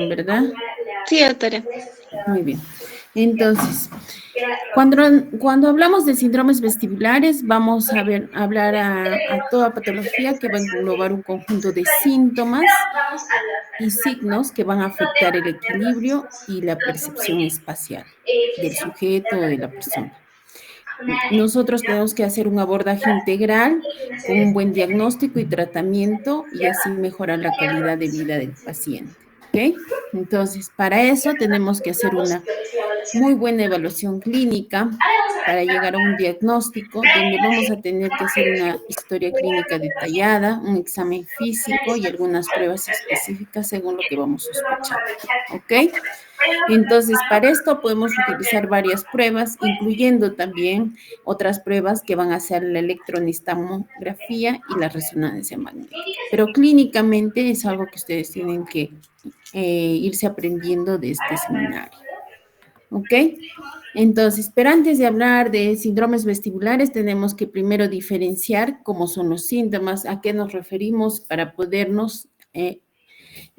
¿verdad? Sí, doctora. Muy bien. Entonces, cuando hablamos de síndromes vestibulares, vamos a hablar a toda patología que va a englobar un conjunto de síntomas y signos que van a afectar el equilibrio y la percepción espacial del sujeto o de la persona. Nosotros tenemos que hacer un abordaje integral con un buen diagnóstico y tratamiento y así mejorar la calidad de vida del paciente. ¿Ok? Entonces, para eso tenemos que hacer una muy buena evaluación clínica para llegar a un diagnóstico donde vamos a tener que hacer una historia clínica detallada, un examen físico y algunas pruebas específicas según lo que vamos sospechando. ¿Ok? Entonces, para esto podemos utilizar varias pruebas, incluyendo también otras pruebas que van a ser la electronistomografía y la resonancia magnética. Pero clínicamente es algo que ustedes tienen que irse aprendiendo de este seminario. ¿Ok? Entonces, pero antes de hablar de síndromes vestibulares, tenemos que primero diferenciar cómo son los síntomas, a qué nos referimos para podernos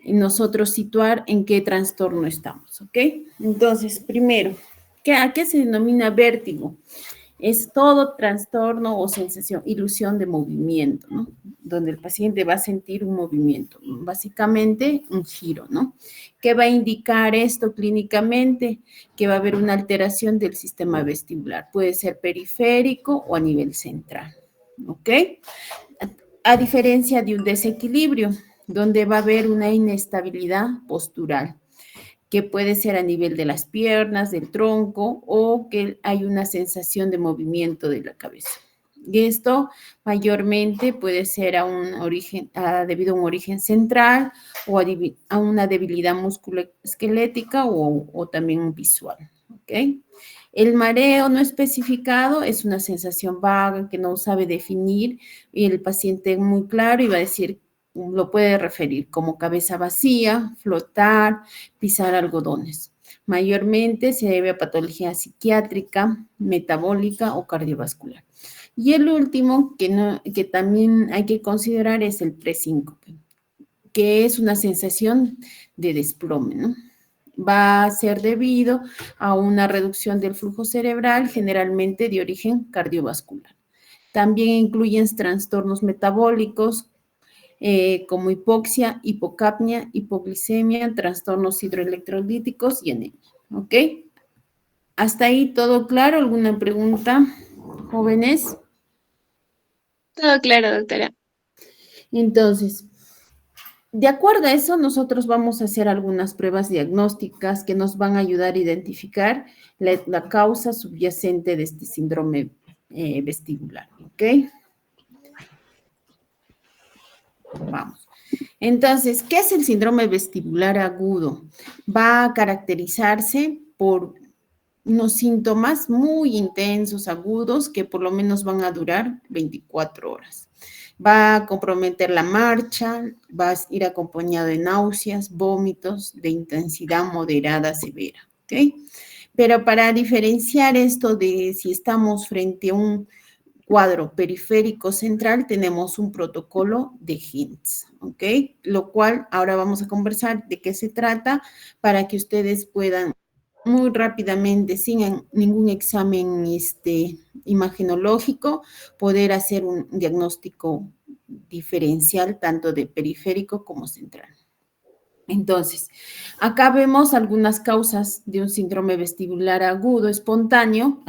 nosotros situar en qué trastorno estamos, ¿ok? Entonces, primero, ¿a qué se denomina vértigo? Es todo trastorno o sensación, ilusión de movimiento, ¿no? Donde el paciente va a sentir un movimiento, básicamente un giro, ¿no? ¿Qué va a indicar esto clínicamente? Que va a haber una alteración del sistema vestibular, puede ser periférico o a nivel central, ¿ok? A diferencia de un desequilibrio, donde va a haber una inestabilidad postural, que puede ser a nivel de las piernas, del tronco, o que hay una sensación de movimiento de la cabeza. Y esto mayormente puede ser debido a un origen central o a una debilidad musculoesquelética o también visual. ¿Ok? El mareo no especificado es una sensación vaga que no sabe definir y el paciente muy claro y va a decir, lo puede referir como cabeza vacía, flotar, pisar algodones. Mayormente se debe a patología psiquiátrica, metabólica o cardiovascular. Y el último que también hay que considerar es el presíncope, que es una sensación de desplome, ¿no? Va a ser debido a una reducción del flujo cerebral, generalmente de origen cardiovascular. También incluyen trastornos metabólicos como hipoxia, hipocapnia, hipoglicemia, trastornos hidroelectrolíticos y anemia. ¿Ok? ¿Hasta ahí todo claro? ¿Alguna pregunta, jóvenes? Todo claro, doctora. Entonces, de acuerdo a eso, nosotros vamos a hacer algunas pruebas diagnósticas que nos van a ayudar a identificar la causa subyacente de este síndrome vestibular. ¿Ok? Vamos. Entonces, ¿qué es el síndrome vestibular agudo? Va a caracterizarse por unos síntomas muy intensos, agudos, que por lo menos van a durar 24 horas. Va a comprometer la marcha, va a ir acompañado de náuseas, vómitos de intensidad moderada severa. ¿Ok? Pero para diferenciar esto de si estamos frente a un cuadro periférico central, tenemos un protocolo de HINTS, ¿ok? Lo cual ahora vamos a conversar de qué se trata para que ustedes puedan muy rápidamente, sin ningún examen imagenológico, poder hacer un diagnóstico diferencial tanto de periférico como central. Entonces, acá vemos algunas causas de un síndrome vestibular agudo espontáneo,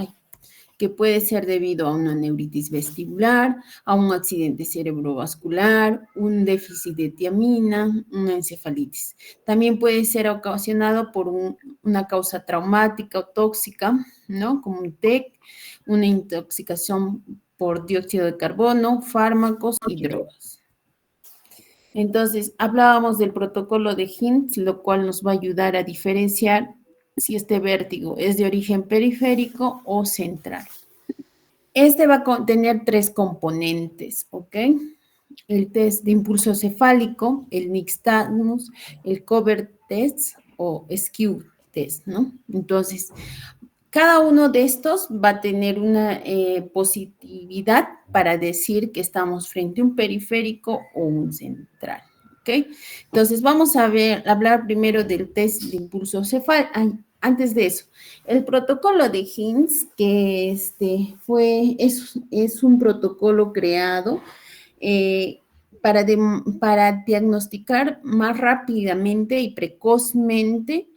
que puede ser debido a una neuritis vestibular, a un accidente cerebrovascular, un déficit de tiamina, una encefalitis. También puede ser ocasionado por una causa traumática o tóxica, ¿no? Como un TEC, una intoxicación por dióxido de carbono, fármacos y drogas. Entonces, hablábamos del protocolo de HINTS, lo cual nos va a ayudar a diferenciar si este vértigo es de origen periférico o central. Este va a tener 3 componentes, ¿ok? El test de impulso cefálico, el nixtamus, el cover test o skew test, ¿no? Entonces, cada uno de estos va a tener una positividad para decir que estamos frente a un periférico o un central, ¿ok? Entonces, vamos a hablar primero del test de impulso cefálico. Antes de eso, el protocolo de Hines, que es un protocolo creado para diagnosticar más rápidamente y precozmente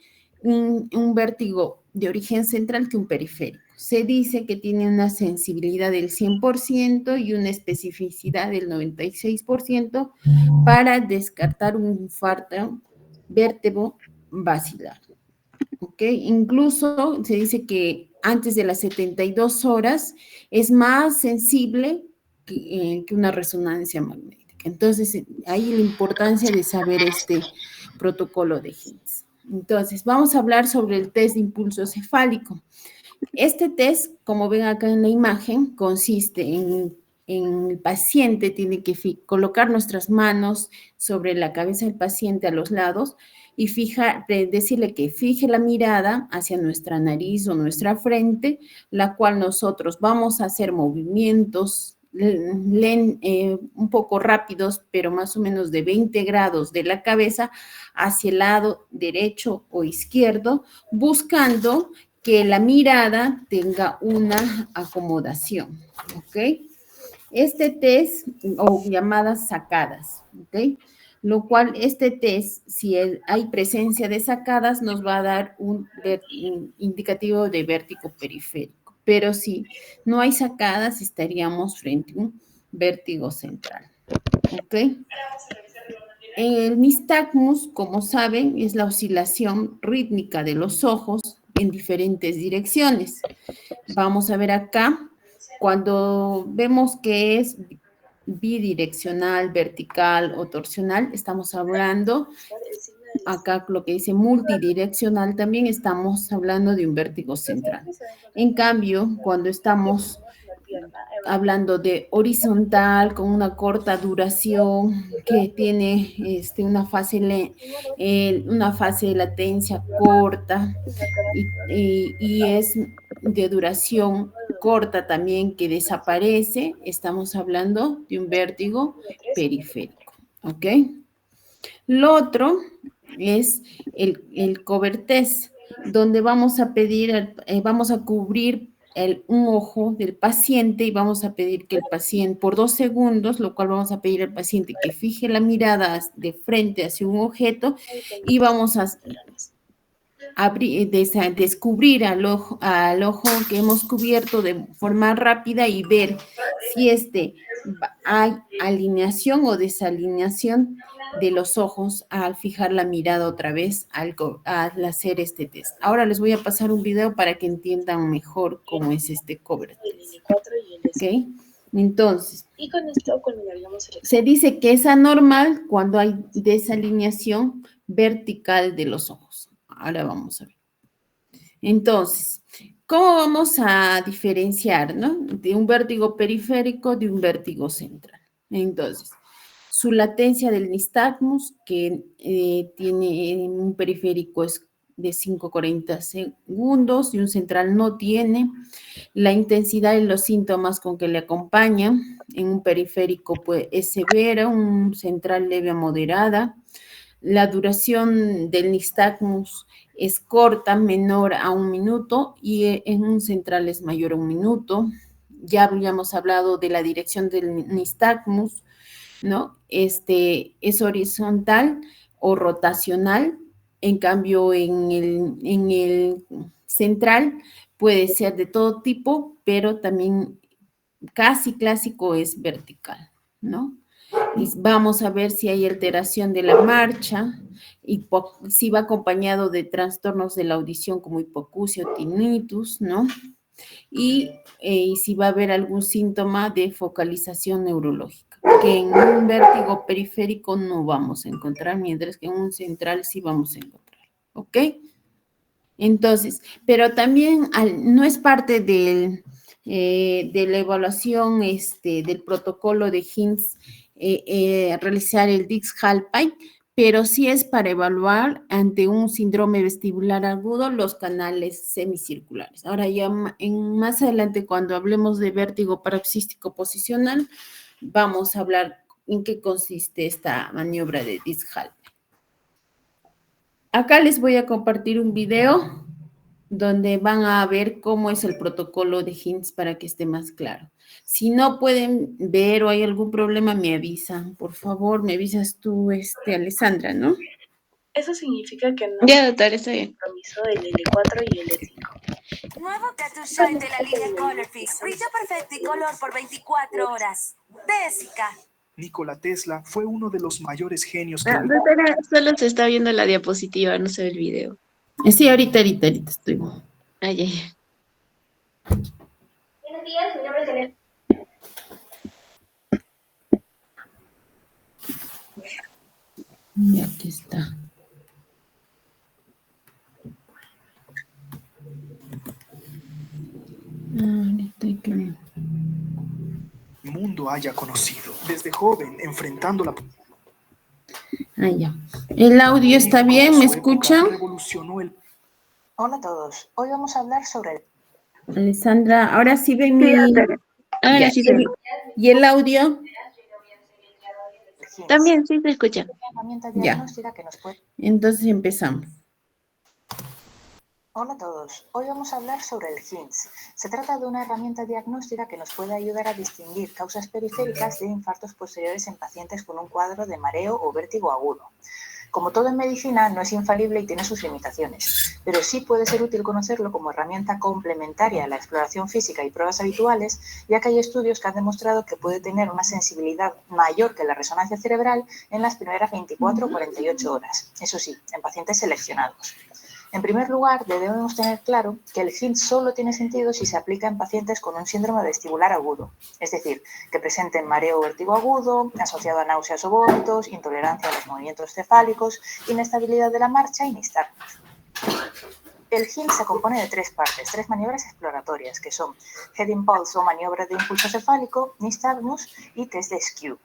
un vértigo de origen central que un periférico. Se dice que tiene una sensibilidad del 100% y una especificidad del 96% para descartar un infarto vértebro basilar. Incluso se dice que antes de las 72 horas es más sensible que una resonancia magnética. Entonces, ahí la importancia de saber este protocolo de Hines. Entonces, vamos a hablar sobre el test de impulso cefálico. Este test, como ven acá en la imagen, consiste en el paciente tiene que colocar nuestras manos sobre la cabeza del paciente a los lados y decirle que fije la mirada hacia nuestra nariz o nuestra frente, la cual nosotros vamos a hacer movimientos un poco rápidos, pero más o menos de 20 grados de la cabeza hacia el lado derecho o izquierdo, buscando que la mirada tenga una acomodación, ¿ok? Este test, o llamadas sacadas, ¿ok? Lo cual este test, si hay presencia de sacadas, nos va a dar un indicativo de vértigo periférico. Pero si no hay sacadas, estaríamos frente a un vértigo central, ¿ok? El nistagmus, como saben, es la oscilación rítmica de los ojos en diferentes direcciones. Vamos a ver acá, cuando vemos que es bidireccional, vertical o torsional, estamos hablando, acá lo que dice multidireccional, también estamos hablando de un vértigo central. En cambio, cuando estamos hablando de horizontal, con una corta duración, que tiene una fase de latencia corta y es de duración corta también, que desaparece, estamos hablando de un vértigo periférico, ¿ok? Lo otro es el cover test, donde vamos a pedir, vamos a cubrir un ojo del paciente y vamos a pedir que el paciente, por 2 segundos, lo cual vamos a pedir al paciente que fije la mirada de frente hacia un objeto y vamos a descubrir al ojo que hemos cubierto de forma rápida y ver si hay alineación o desalineación de los ojos al fijar la mirada otra vez al hacer este test. Ahora les voy a pasar un video para que entiendan mejor cómo es este cover test. ¿Ok? Entonces, se dice que es anormal cuando hay desalineación vertical de los ojos. Ahora vamos a ver. Entonces, ¿cómo vamos a diferenciar, ¿no? De un vértigo periférico de un vértigo central? Entonces, su latencia del nistagmus, que tiene un periférico es de 5 a 40 segundos y un central no tiene. La intensidad de los síntomas con que le acompañan en un periférico pues, es severa, un central leve a moderada. La duración del nistagmus es corta, menor a 1 minuto, y en un central es mayor a 1 minuto. Ya habíamos hablado de la dirección del nistagmus, ¿no? Es horizontal o rotacional, en cambio en el central puede ser de todo tipo, pero también casi clásico es vertical, ¿no? Y vamos a ver si hay alteración de la marcha, y si va acompañado de trastornos de la audición como hipoacusia o tinnitus, ¿no? Y si va a haber algún síntoma de focalización neurológica, que en un vértigo periférico no vamos a encontrar, mientras que en un central sí vamos a encontrar, ¿ok? Entonces, pero también no es parte de la evaluación del protocolo de Hines realizar el Dix-Hallpike, pero sí es para evaluar ante un síndrome vestibular agudo los canales semicirculares. Ahora ya más adelante, cuando hablemos de vértigo paroxístico posicional, vamos a hablar en qué consiste esta maniobra de Dishalme. Acá les voy a compartir un video donde van a ver cómo es el protocolo de Hintz para que esté más claro. Si no pueden ver o hay algún problema, me avisan. Por favor, me avisas tú, Alessandra, ¿no? Eso significa que no Ya, doctora, está bien. compromiso el L4 y el L5. Nuevo Cactus Shine de la línea Colorfix. Brillo perfecto y color por 24 horas. Bessica. Nikola Tesla fue uno de los mayores genios que... Doctora, solo se está viendo la diapositiva, no se ve el video. Sí, ahorita estoy. Ay, ay. Buenos días, mi nombre es Elena. Y aquí está. el mundo haya conocido. Desde joven, enfrentando la... Ya. ¿El audio está bien? ¿Me escuchan? Revolucionó el... Hola a todos. Hoy vamos a hablar sobre el... Alessandra, ahora sí ven mi... Ahora Ya, sí se ve. ¿Y el audio? HINTS, También sí se escucha. una herramienta Ya. diagnóstica que nos puede... Entonces empezamos. Hola a todos. Hoy vamos a hablar sobre el HINTS. Se trata de una herramienta diagnóstica que nos puede ayudar a distinguir causas periféricas de infartos posteriores en pacientes con un cuadro de mareo o vértigo agudo. Como todo en medicina, no es infalible y tiene sus limitaciones, pero sí puede ser útil conocerlo como herramienta complementaria a la exploración física y pruebas habituales, ya que hay estudios que han demostrado que puede tener una sensibilidad mayor que la resonancia cerebral en las primeras 24 o 48 horas, eso sí, en pacientes seleccionados. En primer lugar, debemos tener claro que el HINTS solo tiene sentido si se aplica en pacientes con un síndrome vestibular agudo, es decir, que presenten mareo o vértigo agudo, asociado a náuseas o vómitos, intolerancia a los movimientos cefálicos, inestabilidad de la marcha y nistagmus. El HINTS se compone de tres partes, tres maniobras exploratorias, que son Head Impulse o maniobra de impulso cefálico, nistagmus y test de Skew.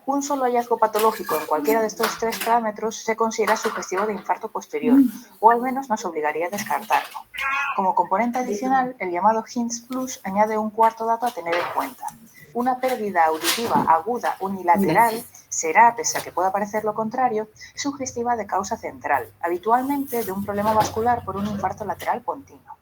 Un solo hallazgo patológico en cualquiera de estos tres parámetros se considera sugestivo de infarto posterior, o al menos nos obligaría a descartarlo. Como componente adicional, el llamado HINTS Plus añade un cuarto dato a tener en cuenta. Una pérdida auditiva aguda unilateral será, pese a que pueda parecer lo contrario, sugestiva de causa central, habitualmente de un problema vascular por un infarto lateral continuo.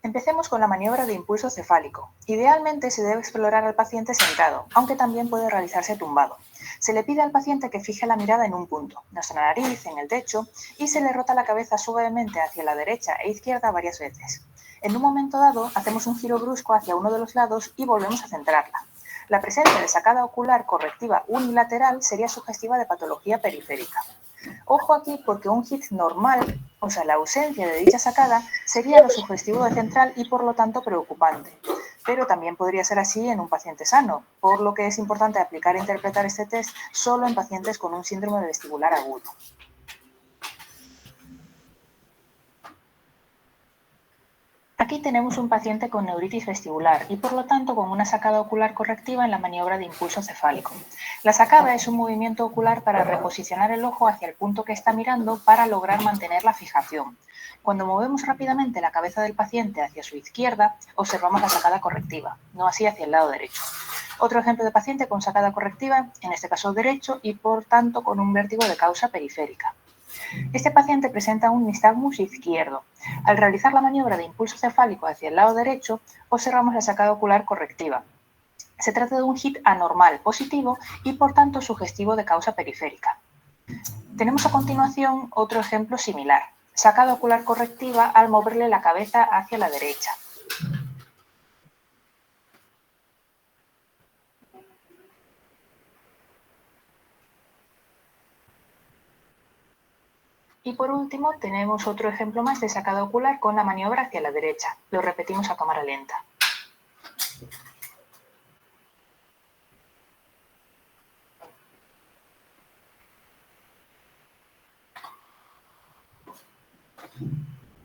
Empecemos con la maniobra de impulso cefálico. Idealmente se debe explorar al paciente sentado, aunque también puede realizarse tumbado. Se le pide al paciente que fije la mirada en un punto, nuestra nariz, en el techo, y se le rota la cabeza suavemente hacia la derecha e izquierda varias veces. En un momento dado, hacemos un giro brusco hacia uno de los lados y volvemos a centrarla. La presencia de sacada ocular correctiva unilateral sería sugestiva de patología periférica. Ojo aquí porque un HIT normal, o sea, la ausencia de dicha sacada, sería lo sugestivo de central y por lo tanto preocupante. Pero también podría ser así en un paciente sano, por lo que es importante aplicar e interpretar este test solo en pacientes con un síndrome vestibular agudo. Aquí tenemos un paciente con neuritis vestibular y por lo tanto con una sacada ocular correctiva en la maniobra de impulso cefálico. La sacada es un movimiento ocular para reposicionar el ojo hacia el punto que está mirando para lograr mantener la fijación. Cuando movemos rápidamente la cabeza del paciente hacia su izquierda, observamos la sacada correctiva, no así hacia el lado derecho. Otro ejemplo de paciente con sacada correctiva, en este caso derecho, y por tanto con un vértigo de causa periférica. Este paciente presenta un nistagmus izquierdo. Al realizar la maniobra de impulso cefálico hacia el lado derecho, observamos la sacada ocular correctiva. Se trata de un HIT anormal positivo y por tanto sugestivo de causa periférica. Tenemos a continuación otro ejemplo similar. Sacada ocular correctiva al moverle la cabeza hacia la derecha. Y por último, tenemos otro ejemplo más de sacada ocular con la maniobra hacia la derecha. Lo repetimos a cámara lenta.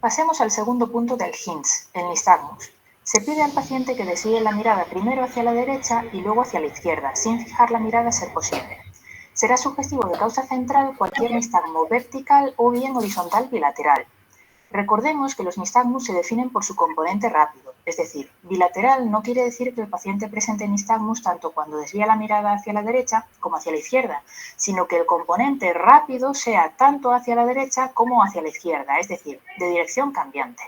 Pasemos al segundo punto del HINTS, el nistagmus. Se pide al paciente que desvíe la mirada primero hacia la derecha y luego hacia la izquierda, sin fijar la mirada a ser posible. Será sugestivo de causa central cualquier nistagmo vertical o bien horizontal bilateral. Recordemos que los nistagmus se definen por su componente rápido, es decir, bilateral no quiere decir que el paciente presente nistagmus tanto cuando desvía la mirada hacia la derecha como hacia la izquierda, sino que el componente rápido sea tanto hacia la derecha como hacia la izquierda, es decir, de dirección cambiante.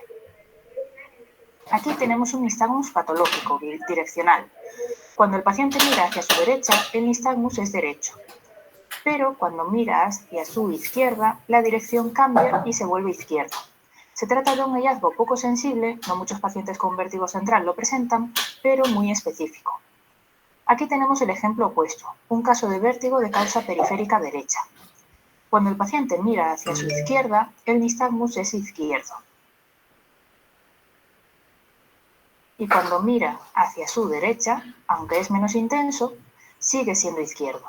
Aquí tenemos un nistagmus patológico, bidireccional. Cuando el paciente mira hacia su derecha, el nistagmus es derecho. Pero cuando mira hacia su izquierda, la dirección cambia y se vuelve izquierda. Se trata de un hallazgo poco sensible, no muchos pacientes con vértigo central lo presentan, pero muy específico. Aquí tenemos el ejemplo opuesto, un caso de vértigo de causa periférica derecha. Cuando el paciente mira hacia su izquierda, el nistagmus es izquierdo. Y cuando mira hacia su derecha, aunque es menos intenso, sigue siendo izquierdo.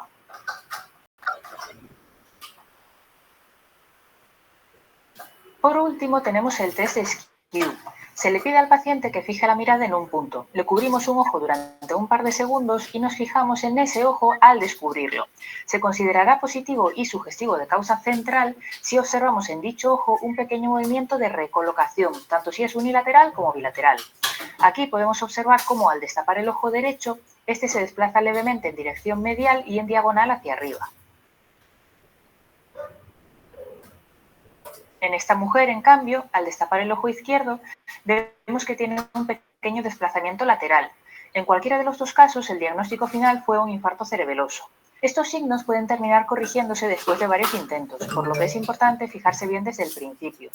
Por último, tenemos el test de Skew. Se le pide al paciente que fije la mirada en un punto. Le cubrimos un ojo durante un par de segundos y nos fijamos en ese ojo al descubrirlo. Se considerará positivo y sugestivo de causa central si observamos en dicho ojo un pequeño movimiento de recolocación, tanto si es unilateral como bilateral. Aquí podemos observar cómo al destapar el ojo derecho, este se desplaza levemente en dirección medial y en diagonal hacia arriba. En esta mujer, en cambio, al destapar el ojo izquierdo, vemos que tiene un pequeño desplazamiento lateral. En cualquiera de los dos casos, el diagnóstico final fue un infarto cerebeloso. Estos signos pueden terminar corrigiéndose después de varios intentos, por lo que es importante fijarse bien desde el principio.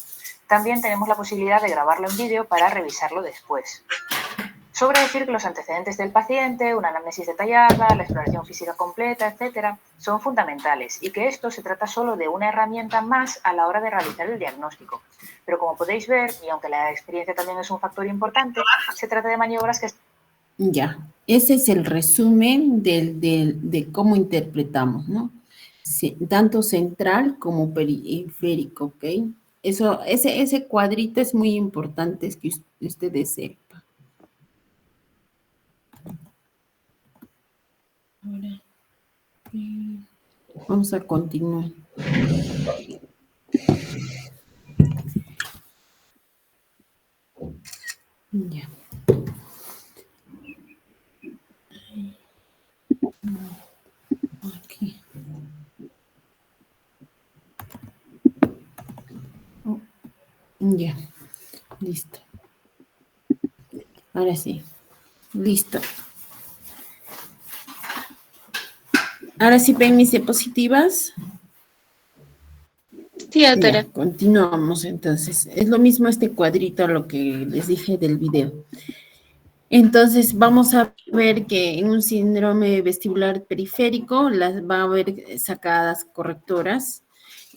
También tenemos la posibilidad de grabarlo en vídeo para revisarlo después. Sobra decir que los antecedentes del paciente, una anamnesis detallada, la exploración física completa, etc., son fundamentales y que esto se trata solo de una herramienta más a la hora de realizar el diagnóstico. Pero como podéis ver, y aunque la experiencia también es un factor importante, se trata de maniobras que... Ya, ese es el resumen de cómo interpretamos, ¿no? Sí, tanto central como periférico, ¿ok? Ese cuadrito es muy importante, es que ustedes sepan. Ahora, vamos a continuar. Ya. Aquí. Ya, listo. Ahora sí, listo. Ahora sí ven mis diapositivas. Sí, doctora. Ya, continuamos entonces. Es lo mismo este cuadrito a lo que les dije del video. Entonces, vamos a ver que en un síndrome vestibular periférico va a haber sacadas correctoras,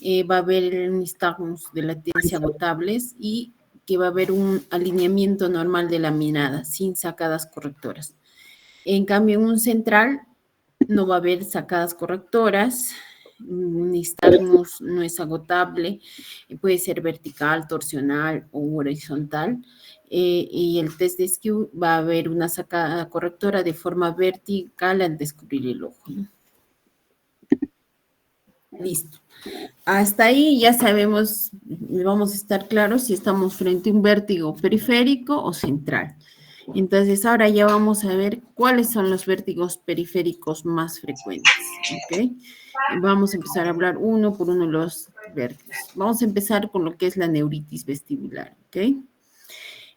va a haber nistagmus de latencia agotables y que va a haber un alineamiento normal de la mirada sin sacadas correctoras. En cambio, en un central no va a haber sacadas correctoras, nistagmus no es agotable, puede ser vertical, torsional o horizontal. Y el test de Skew va a haber una sacada correctora de forma vertical al descubrir el ojo, ¿no? Listo. Hasta ahí ya sabemos, vamos a estar claros si estamos frente a un vértigo periférico o central. Entonces, ahora ya vamos a ver cuáles son los vértigos periféricos más frecuentes, ¿ok? Vamos a empezar a hablar uno por uno de los vértigos. Vamos a empezar con lo que es la neuritis vestibular, ¿ok?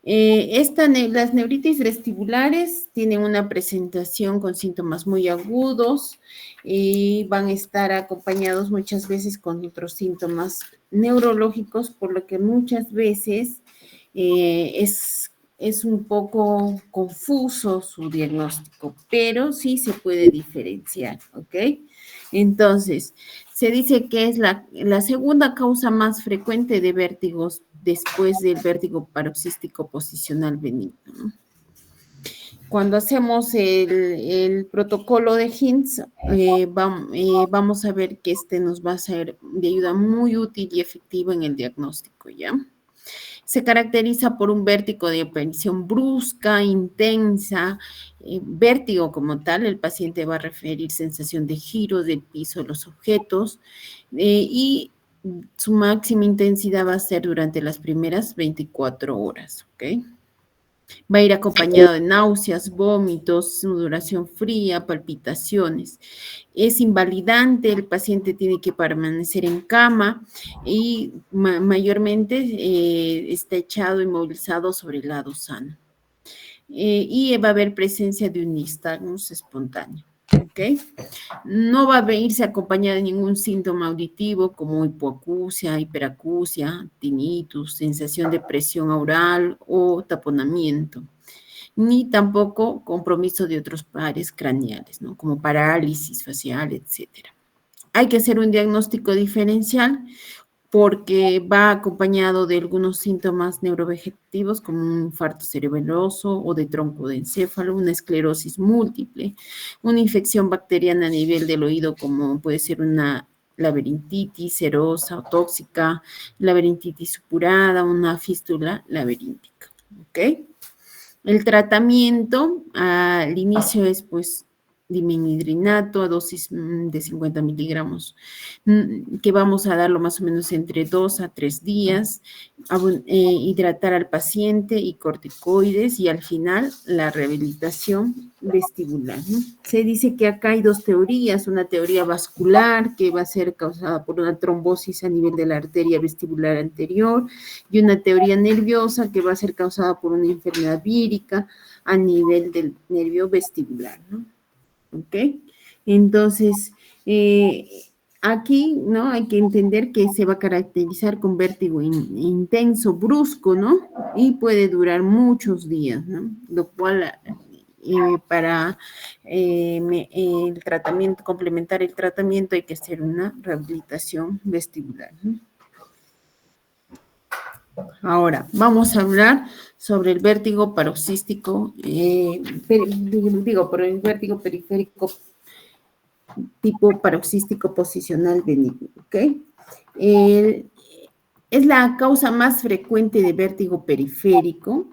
Las neuritis vestibulares tienen una presentación con síntomas muy agudos y van a estar acompañados muchas veces con otros síntomas neurológicos, por lo que muchas veces es un poco confuso su diagnóstico, pero sí se puede diferenciar, ¿ok? Entonces, se dice que es la segunda causa más frecuente de vértigos después del vértigo paroxístico posicional benigno, ¿no? Cuando hacemos el protocolo de Hintz, vamos a ver que nos va a ser de ayuda muy útil y efectiva en el diagnóstico, ¿ya? Se caracteriza por un vértigo de aparición brusca, intensa, vértigo como tal. El paciente va a referir sensación de giro del piso de los objetos y Su máxima intensidad va a ser durante las primeras 24 horas, ¿ok? Va a ir acompañado de náuseas, vómitos, sudoración fría, palpitaciones. Es invalidante, el paciente tiene que permanecer en cama y mayormente está echado, inmovilizado sobre el lado sano. Y va a haber presencia de un nistagmus espontáneo. ¿Ok? No va a irse acompañada de ningún síntoma auditivo como hipoacusia, hiperacusia, tinnitus, sensación de presión oral o taponamiento, ni tampoco compromiso de otros pares craneales, ¿no? Como parálisis facial, etc. Hay que hacer un diagnóstico diferencial porque va acompañado de algunos síntomas neurovegetativos como un infarto cerebroso o de tronco de encéfalo, una esclerosis múltiple, una infección bacteriana a nivel del oído como puede ser una laberintitis serosa o tóxica, laberintitis supurada, una fístula laberíntica, ¿ok? El tratamiento al inicio es pues dimenhidrinato a dosis de 50 miligramos, que vamos a darlo más o menos entre 2 a 3 días, hidratar al paciente y corticoides y al final la rehabilitación vestibular, ¿no? Se dice que acá hay dos teorías, una teoría vascular que va a ser causada por una trombosis a nivel de la arteria vestibular anterior y una teoría nerviosa que va a ser causada por una enfermedad vírica a nivel del nervio vestibular, ¿no? ¿Ok? Entonces, aquí, ¿no? Hay que entender que se va a caracterizar con vértigo intenso, brusco, ¿no? Y puede durar muchos días, ¿no? Lo cual, para el tratamiento, complementar el tratamiento, hay que hacer una rehabilitación vestibular, ¿no? Ahora, vamos a hablar sobre el vértigo paroxístico, por el vértigo periférico tipo paroxístico posicional benigno, ¿ok? Es la causa más frecuente de vértigo periférico.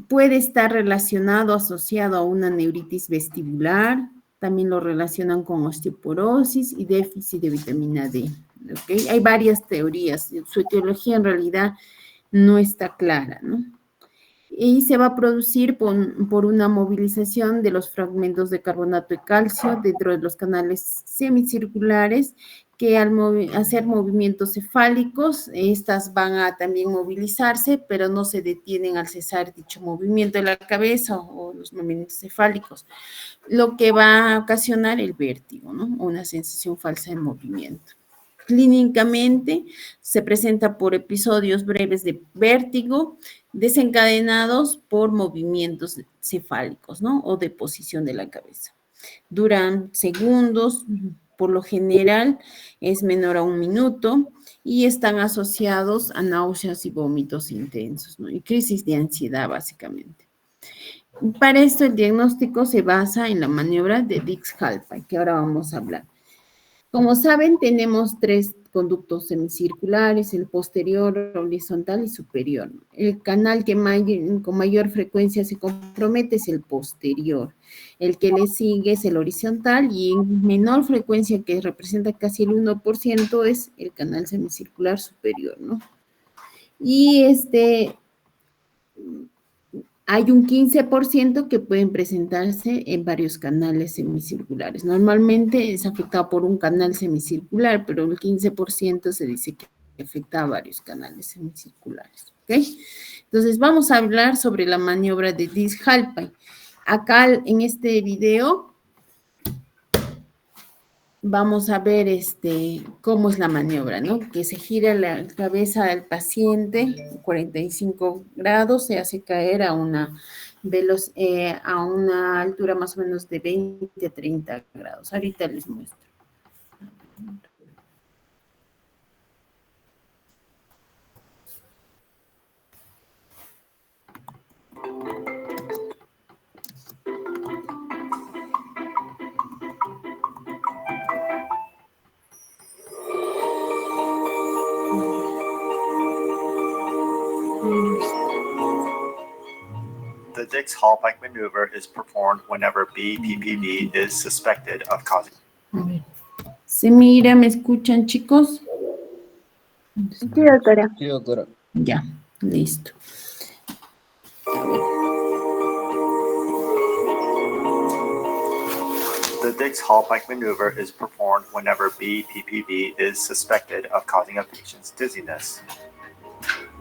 Puede estar relacionado, asociado a una neuritis vestibular. También lo relacionan con osteoporosis y déficit de vitamina D. ¿Okay? Hay varias teorías. Su etiología en realidad no está clara, ¿no? Y se va a producir por una movilización de los fragmentos de carbonato de calcio dentro de los canales semicirculares que al hacer movimientos cefálicos, estas van a también movilizarse, pero no se detienen al cesar dicho movimiento de la cabeza o los movimientos cefálicos, lo que va a ocasionar el vértigo, ¿no? Una sensación falsa de movimiento. Clínicamente se presenta por episodios breves de vértigo desencadenados por movimientos cefálicos, ¿no? O de posición de la cabeza. Duran segundos, por lo general es menor a 1 minuto y están asociados a náuseas y vómitos intensos, ¿no? Y crisis de ansiedad, básicamente. Para esto el diagnóstico se basa en la maniobra de Dix-Hallpike, que ahora vamos a hablar. Como saben, tenemos 3 conductos semicirculares, el posterior, horizontal y superior. El canal que con mayor frecuencia se compromete es el posterior. El que le sigue es el horizontal y en menor frecuencia, que representa casi el 1%, es el canal semicircular superior, ¿no? Y hay un 15% que pueden presentarse en varios canales semicirculares. Normalmente es afectado por un canal semicircular, pero el 15% se dice que afecta a varios canales semicirculares. ¿Ok? Entonces, vamos a hablar sobre la maniobra de Dix-Hallpike. Acá en este video vamos a ver cómo es la maniobra, ¿no? Que se gira la cabeza del paciente 45 grados, se hace caer a una altura más o menos de 20 a 30 grados. Ahorita les muestro. The Dix-Hallpike maneuver is performed whenever BPPV is suspected of causing. A ver. ¿Se mira? ¿Me escuchan, chicos? Sí, doctora. Sí, doctora. Ya, listo. The Dix-Hallpike maneuver is performed whenever BPPV is suspected of causing a patient's dizziness.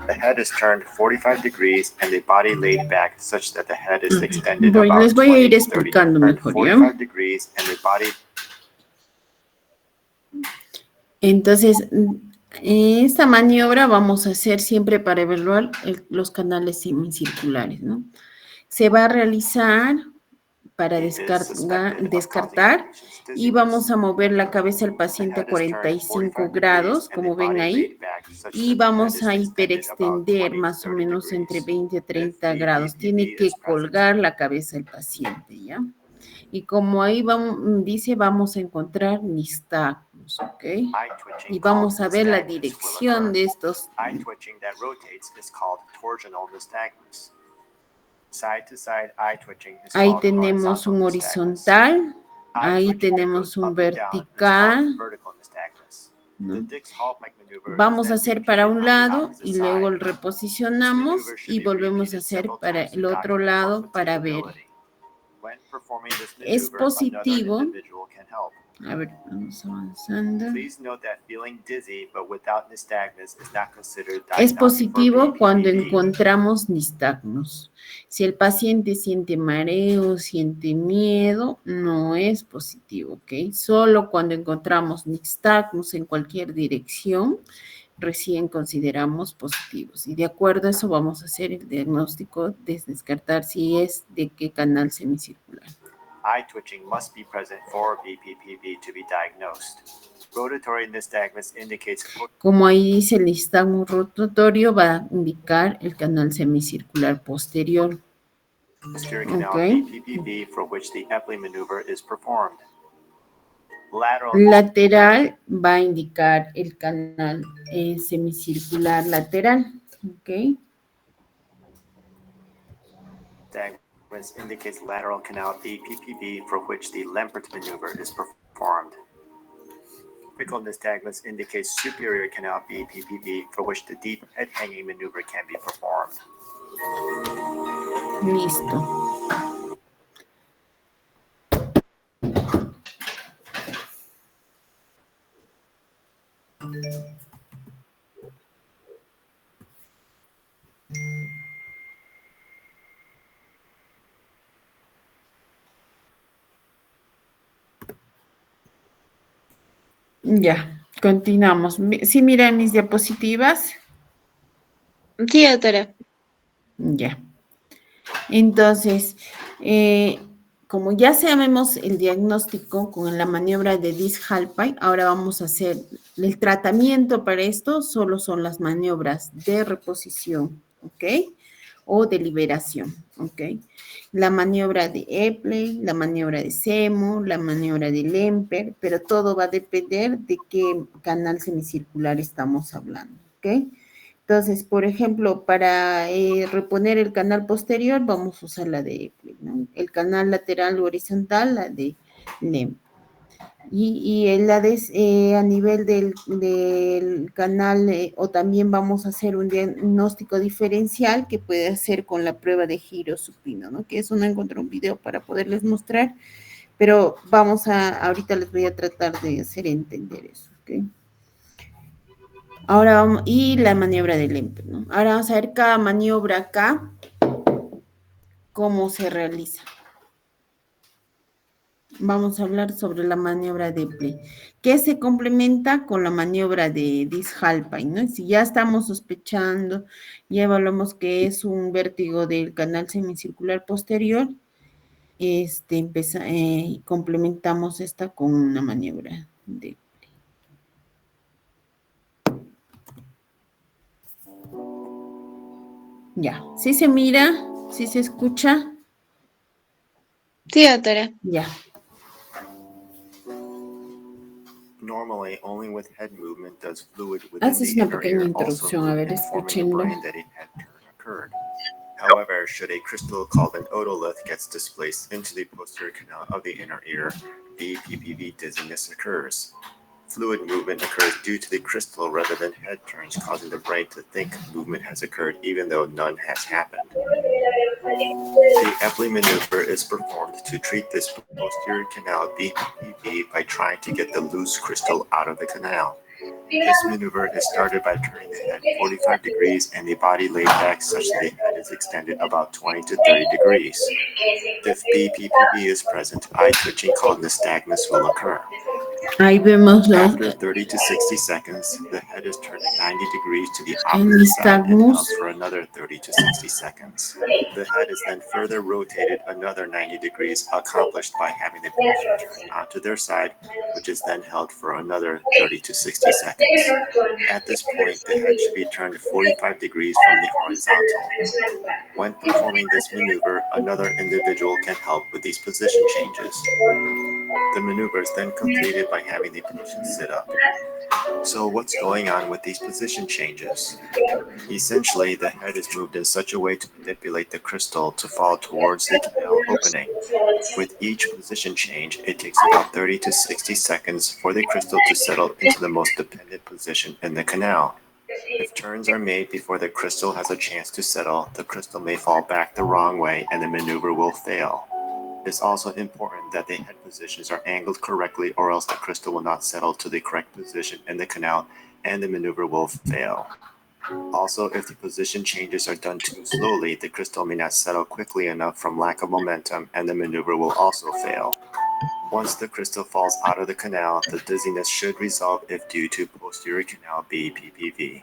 The head is turned 45 degrees and the body laid back such that the head is extended Voy- about les voy a ir 20 to 30 explicando turned mejor, 45 ¿ya? degrees and the body. Entonces, esta maniobra vamos a hacer siempre para evaluar los canales semicirculares, ¿no? Se va a realizar para descartar y vamos a mover la cabeza del paciente a 45 grados, como ven ahí, y vamos a hiperextender más o menos entre 20 a 30 grados. Tiene que colgar la cabeza del paciente, ¿ya? Y como ahí vamos, dice, vamos a encontrar nistagmus, ¿ok? Y vamos a ver la dirección de estos. Eye twitching that rotates is called torsional nystagmus. Side to side eye twitching is Ahí called tenemos un horizontal nystagmus. horizontal, Eye ahí twitching that tenemos goes un up and down is called vertical. vertical nystagmus. ¿No? The Dix-Hallpike maneuver Vamos is a then hacer para repeated un on the lado opposite y luego side. lo reposicionamos This maneuver should y be volvemos a repeated hacer several para times to el otro document lado more para ver. fatiguability. When performing this Es maneuver, positivo. another individual can help. A ver, vamos avanzando. Please note that feeling dizzy but without nystagmus is not considered Es diagnostic positivo for cuando BPPV. encontramos nistagmus. Si el paciente siente mareo, siente miedo, no es positivo, ¿ok? Solo cuando encontramos nistagmus en cualquier dirección, recién consideramos positivos. Y de acuerdo a eso vamos a hacer el diagnóstico de descartar si es de qué canal semicircular. Eye twitching must be present for BPPV to be diagnosed. Rotatory nystagmus indicates Como ahí dice el nistagmus rotatorio, va a indicar el canal semicircular posterior. posterior canal Okay. BPPV for which the Epley maneuver is performed. Lateral Lateral va a indicar el canal semicircular lateral. ¿Ok? nystagmus indicates lateral canal BPPV for which the Lempert maneuver is performed. Apical nystagmus indicates superior canal BPPV for which the deep head hanging maneuver can be performed. Listo. Ya, continuamos. ¿Sí miran mis diapositivas? Sí, doctora. Ya. Entonces, como ya sabemos el diagnóstico con la maniobra de Dix-Hallpike, ahora vamos a hacer el tratamiento para esto, solo son las maniobras de reposición, ¿ok? O de liberación, ¿ok? La maniobra de Epley, la maniobra de Seymour, la maniobra de Lempert, pero todo va a depender de qué canal semicircular estamos hablando, ¿ok? Entonces, por ejemplo, para reponer el canal posterior, vamos a usar la de Epley, ¿no? El canal lateral horizontal, la de Lempert. Y a nivel del canal, o también vamos a hacer un diagnóstico diferencial que puede hacer con la prueba de giro supino, ¿no? Que eso no encontré un video para poderles mostrar, pero ahorita les voy a tratar de hacer entender eso, ¿ok? Ahora vamos, y la maniobra del Lempert, ¿no? Ahora vamos a ver cada maniobra acá, cómo se realiza. Vamos a hablar sobre la maniobra de Epley, que se complementa con la maniobra de Dix-Hallpike, ¿no? Si ya estamos sospechando, ya evaluamos que es un vértigo del canal semicircular posterior, complementamos esta con una maniobra de Epley. Ya, ¿sí se mira? ¿Sí se escucha? Sí, doctora. Ya. Normally, only with head movement does fluid within Haces the una inner pequeña ear also introducción, a move, ver, informing the escúchenlo. brain that a head turn occurred. However, should a crystal called an otolith gets displaced into the posterior canal of the inner ear, BPPV dizziness occurs. Fluid movement occurs due to the crystal rather than head turns, causing the brain to think movement has occurred even though none has happened. The Epley maneuver is performed to treat this posterior canal BPPV by trying to get the loose crystal out of the canal. This maneuver is started by turning the head 45 degrees and the body laid back such that the head is extended about 20 to 30 degrees. If BPPV is present, eye twitching called nystagmus will occur. Ahí vemos los, After 30 to 60 seconds, the head is turned 90 degrees to the el opposite side and nystagmus. held for another 30 to 60 seconds. The head is then further rotated another 90 degrees, accomplished by having the patient turn onto their side, which is then held for another 30 to 60 seconds. At this point, the head should be turned 45 degrees from the horizontal. When performing this maneuver, another individual can help with these position changes. The maneuver is then completed by having the patient sit up. So what's going on with these position changes? Essentially, the head is moved in such a way to manipulate the crystal to fall towards the canal opening. With each position change, it takes about 30 to 60 seconds for the crystal to settle into the most dependent position in the canal. If turns are made before the crystal has a chance to settle, the crystal may fall back the wrong way and the maneuver will fail. It's also important that the head positions are angled correctly or else the crystal will not settle to the correct position in the canal and the maneuver will fail. Also, if the position changes are done too slowly, the crystal may not settle quickly enough from lack of momentum and the maneuver will also fail. Once the crystal falls out of the canal, the dizziness should resolve if due to posterior canal BPPV.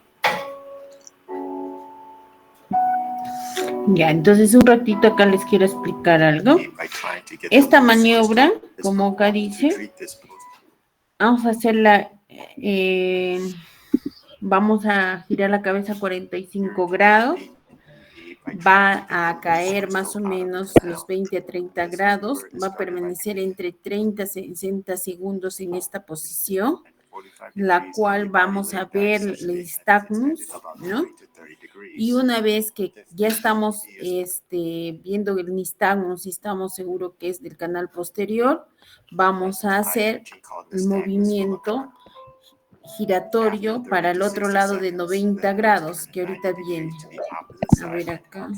Ya, entonces un ratito acá les quiero explicar algo. Esta maniobra, como acá dice, vamos a hacerla, vamos a girar la cabeza a 45 grados, va a caer más o menos los 20 a 30 grados, va a permanecer entre 30 a 60 segundos en esta posición, la cual vamos a ver el nystagmus, ¿no? Y una vez que ya estamos viendo el nystagmus y estamos seguros que es del canal posterior, vamos a hacer el movimiento giratorio para el otro lado de 90 grados, que ahorita viene. A ver acá.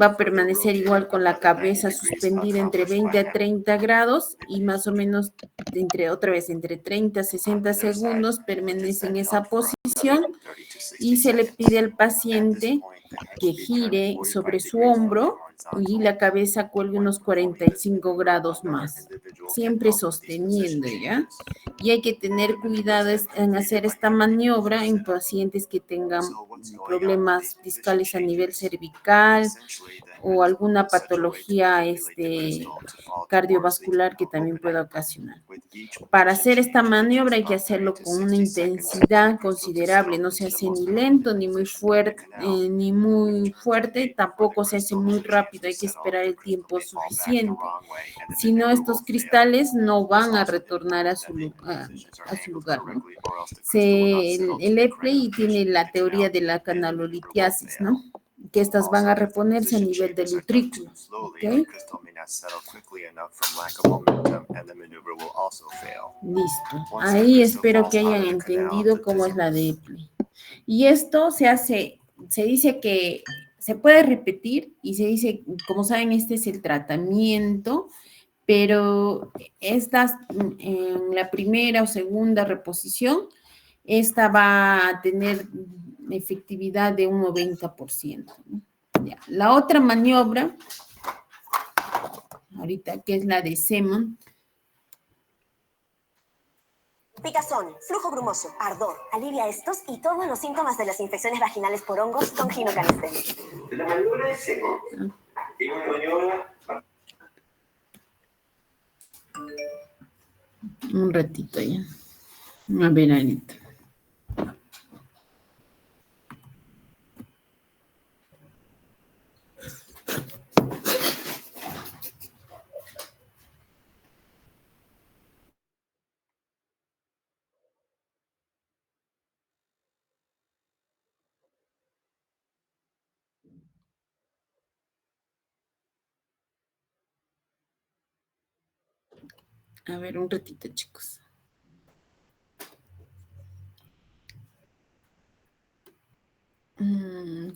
Va a permanecer igual con la cabeza suspendida entre 20 a 30 grados y más o menos entre 30 a 60 segundos permanece en esa posición y se le pide al paciente que gire sobre su hombro y la cabeza cuelgue unos 45 grados más, siempre sosteniendo, ¿ya? Y hay que tener cuidado en hacer esta maniobra en pacientes que tengan problemas discales a nivel cervical o alguna patología cardiovascular que también pueda ocasionar. Para hacer esta maniobra hay que hacerlo con una intensidad considerable, no se hace ni lento ni muy fuerte, tampoco se hace muy rápido, hay que esperar el tiempo suficiente. Si no, estos cristales no van a retornar a su lugar, ¿no? El Epley tiene la teoría de la canalolitiasis, ¿no? Que estas van a reponerse a nivel del utrículo, ¿ok? Listo. Ahí espero que hayan entendido cómo es la de Epley. Y esto se dice que se puede repetir y se dice, como saben, este es el tratamiento, pero estas en la primera o segunda reposición, esta va a tener efectividad de un 90%, ¿no? Ya. La otra maniobra, ahorita que es la de Seaman. Picazón, flujo grumoso, ardor. Alivia estos y todos los síntomas de las infecciones vaginales por hongos con ginecomastia. La maniobra es seco. Y una maniobra... Un ratito ya. A ver, Anita. A ver, un ratito, chicos.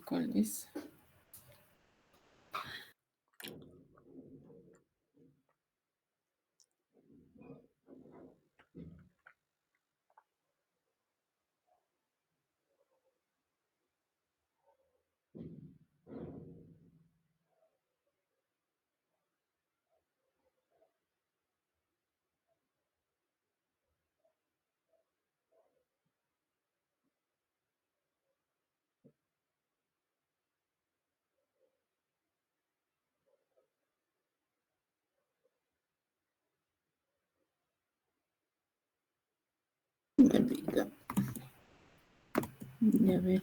¿Cuál es? Me olvidó. A ver.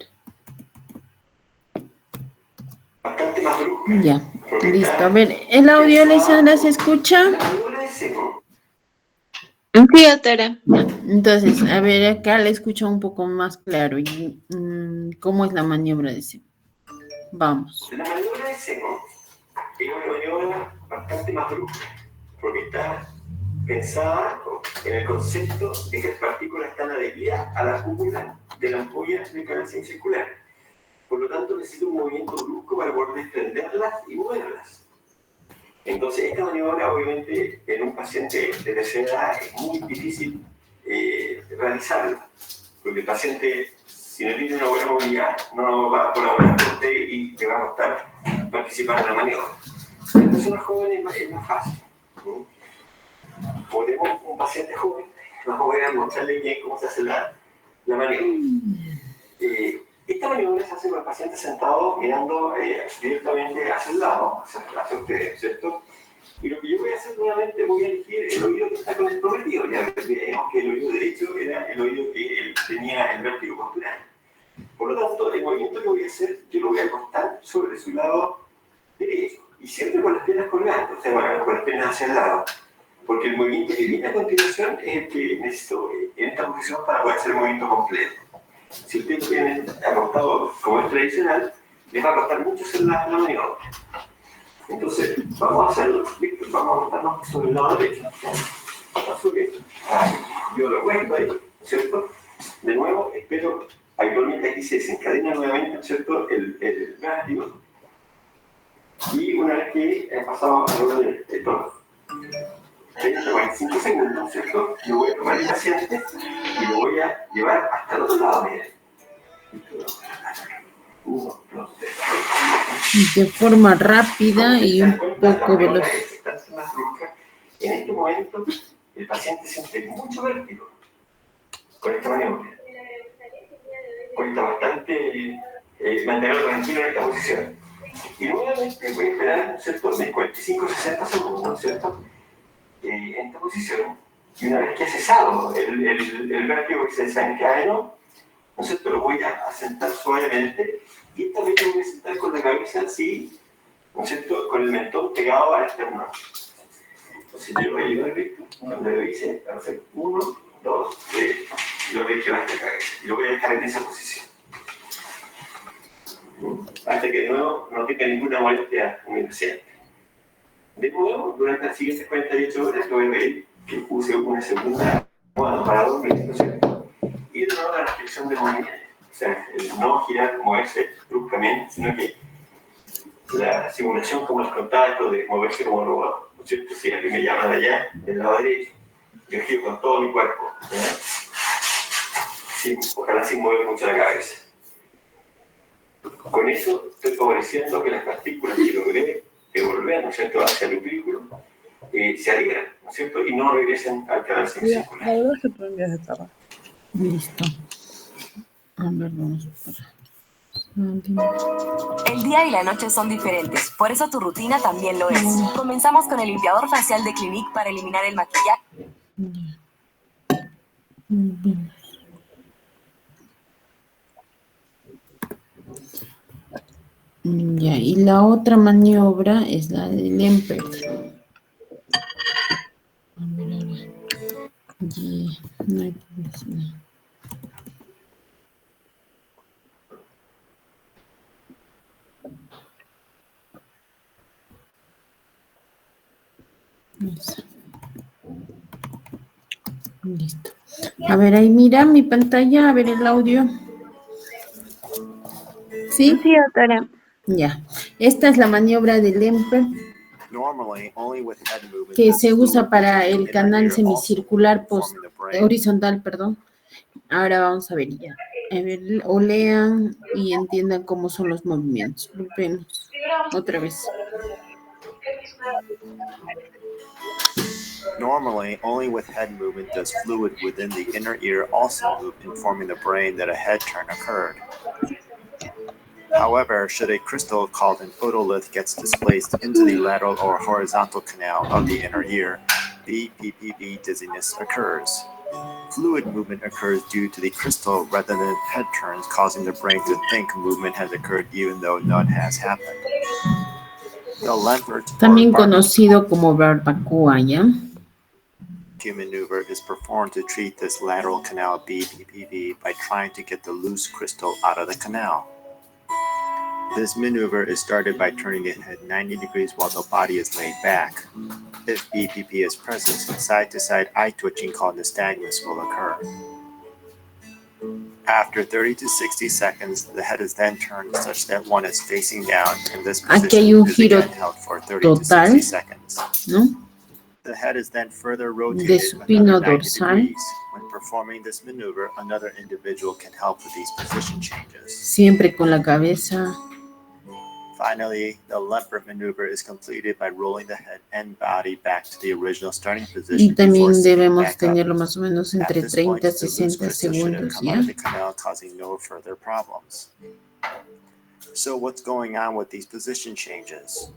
Bastante más brusca. Ya, listo. A ver, ¿el audio, Alessandra, se escucha? Sí, doctora. Entonces, a ver, acá le escucho un poco más claro. ¿Cómo es la maniobra de ese? Vamos. La maniobra de seco es una maniobra bastante más brusca, porque está pensada en el concepto de que las partículas están adheridas a la cúpula de la ampolla de canal circular. Por lo tanto, necesita un movimiento brusco para poder desprenderlas y moverlas. Entonces, esta maniobra, obviamente, en un paciente de tercera edad es muy difícil realizarla, porque el paciente, si no tiene una buena movilidad, no va a colaborar con usted y le va a costar participar en la maniobra. En personas jóvenes es más fácil. Podemos, un paciente joven, vamos a mostrarle bien cómo se hace la maniobra. Esta maniobra se hace con el paciente sentado mirando directamente hacia el lado, hacia ustedes, ¿cierto? Y lo que yo voy a hacer nuevamente, voy a elegir el oído que está comprometido. Ya vemos que el oído derecho era el oído que él tenía el vértigo postural. Por lo tanto, el movimiento que voy a hacer, yo lo voy a acostar sobre su lado derecho. Y siempre con las piernas colgando, o sea, bueno, con las piernas hacia el lado. Porque el movimiento que viene a continuación es el que necesito en esta posición para poder hacer el movimiento completo. Si ustedes tienen acostado como es tradicional, les va a costar mucho hacer la maniobra. Entonces, vamos a hacerlo, vamos a acostarnos sobre el lado derecho. Yo lo cuento ahí, ¿cierto? De nuevo, espero, habitualmente aquí se desencadena nuevamente, ¿cierto? El vértigo. Y una vez que he pasado a lo del tono, 45 segundos, ¿cierto? Yo voy a tomar el paciente y lo voy a llevar hasta el otro lado, miren. 1, 2, 3. De forma rápida y un poco veloz. En este momento, el paciente siente mucho vértigo con esta maniobra. Cuesta bastante mantenerlo tranquilo en esta posición. Y nuevamente voy a esperar, ¿cierto?, de 45-60 segundos, ¿cierto?, en esta posición. Y una vez que ha cesado el vértigo que se desencadenó, ¿no es cierto?, lo voy a sentar suavemente. Y esta vez lo voy a sentar con la cabeza así, ¿no es cierto?, con el mentón pegado al esternón. Entonces yo voy a llevar recto, cuando lo hice, a hacer 1, 2, 3, y lo voy a llevar hasta la cabeza. Y lo voy a dejar en esa posición. Hasta que de nuevo no tenga ninguna molestia en mi paciente. De nuevo, durante las siguientes 48 horas, yo voy a ver que use una segunda almohada para dormir, ¿no es cierto? Y de nuevo la restricción de movimiento. O sea, el no girar, moverse bruscamente, sino que la simulación, como les contaba, esto de moverse como robot, ¿no es cierto? Si a mí me llaman allá, del lado derecho, yo giro con todo mi cuerpo, ojalá sin mover mucho la cabeza. Con eso estoy favoreciendo que las partículas que logré devolver, ¿no es cierto?, hacia el upículo, se adhieran, ¿no es cierto?, y no regresen al canal semicircular. Ahora se prende de trabajo. Listo. A ver, vamos para... El día y la noche son diferentes, por eso tu rutina también lo es. Comenzamos con el limpiador facial de Clinique para eliminar el maquillaje. Ya, y la otra maniobra es la del Lempert. A ver. Yeah, no hay publicidad. Eso. Listo. A ver, ahí mira mi pantalla, a ver el audio. ¿Sí? Sí, doctora. Ya. Esta es la maniobra del Lemper Normally, only with head movement que does se usa fluid para within el the canal inner ear also semicircular forming the brain. horizontal, perdón. Ahora vamos a ver ya. A ver, o lean y entiendan cómo son los movimientos. Volvemos. Otra vez. Normally, only with head movement does fluid within the inner ear also move, informing the brain that a head turn occurred. However, should a crystal called an otolith gets displaced into the lateral or horizontal canal of the inner ear, BPPV dizziness occurs. Fluid movement occurs due to the crystal rather than head turns, causing the brain to think movement has occurred even though none has happened. The Lambert También conocido como barbacoa, ¿ya? maneuver is performed to treat this lateral canal BPPV by trying to get the loose crystal out of the canal. This maneuver is started by turning the head 90 degrees while the body is laid back. If BPP is present, side-to-side eye twitching called nystagmus will occur. After 30 to 60 seconds, the head is then turned such that one is facing down, and this Aquí hay un position is giro again held for 30 to 60 total, seconds. ¿no? The head is then further De rotated supino another 90 dorsal. degrees. When performing this maneuver, another individual can help with these position changes. Siempre con la cabeza. Finally, the Lempert maneuver is completed by rolling the head and body back to the original starting Y position before también sitting debemos back up. tenerlo más o menos At entre this point, 30 y the loose 60 crystal should have segundos, come out ¿ya? of the canal, causing no further problems. So what's going on with these position changes?